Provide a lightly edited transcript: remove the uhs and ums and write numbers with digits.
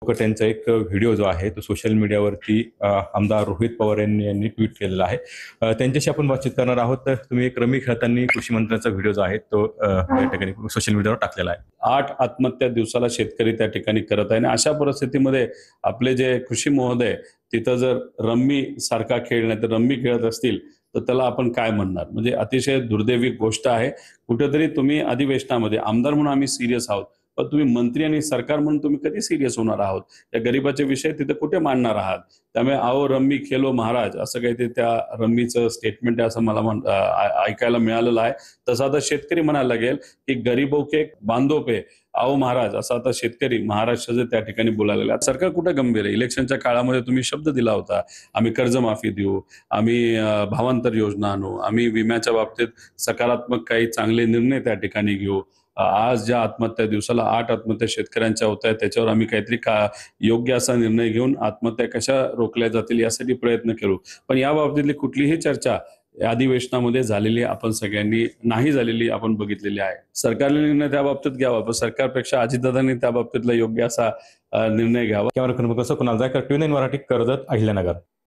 लवकर त्यांचा एक व्हिडिओ जो आहे तो सोशल मीडियावरती आमदार रोहित पवार यांनी ट्विट केलेला आहे. त्यांच्याशी आपण बातचीत करणार आहोत. तर तुम्ही एक रमी खेळताना कृषी मंत्र्यांचा व्हिडिओ जो आहे तो या ठिकाणी सोशल मीडियावर टाकलेला आहे. 8 आत्महत्या दिवसाला शेतकरी त्या ठिकाणी करत आहे आणि अशा परिस्थितीमध्ये आपले जे कृषी महोदय तिथं जर रम्मी सारखा खेळ नाही तर रम्मी खेळत असतील तर त्याला आपण काय म्हणणार. म्हणजे अतिशय दुर्दैवी गोष्ट आहे. कुठेतरी तुम्ही अधिवेशनामध्ये आमदार म्हणून आम्ही सिरियस आहोत, पण तुम्ही मंत्री आणि सरकार म्हणून तुम्ही कधी सिरियस होणार आहोत. या गरीबाचे विषय तिथे कुठे मांडणार आहात. त्यामुळे आओ रम्मी खेलो महाराज असं काही ते त्या रम्मीचं स्टेटमेंट आहे असं मला ऐकायला मिळालेलं आहे. तसं आता शेतकरी म्हणायला लागेल की गरीबो के बांधो पे आओ महाराज असं आता शेतकरी महाराष्ट्राचे त्या ठिकाणी बोलायला लागले. सरकार कुठे गंभीर आहे. इलेक्शनच्या काळामध्ये तुम्ही शब्द दिला होता आम्ही कर्जमाफी देऊ, आम्ही भावांतर योजना आणू, आम्ही विम्याच्या बाबतीत सकारात्मक काही चांगले निर्णय त्या ठिकाणी घेऊ. आज ज्या आत्महत्या दिवसाला 8 आत्महत्या शेतकऱ्यांच्या होत आहेत त्याच्यावर आम्ही काहीतरी योग्य असा निर्णय घेऊन आत्महत्या कशा रोखल्या जातील यासाठी प्रयत्न करू. पण या बाबतीतली कुठलीही चर्चा अधिवेशनामध्ये झालेली आपण सगळ्यांनी नाही झालेली आपण बघितलेली आहे. सरकारने निर्णय त्या बाबतीत घ्यावा, पण सरकारपेक्षा अजितदादांनी त्या बाबतीतला योग्य असा निर्णय घ्यावा. कॅमेरा कसं कुणाल जायकर, TVN मराठी, कर्जत, अहिल्यानगर.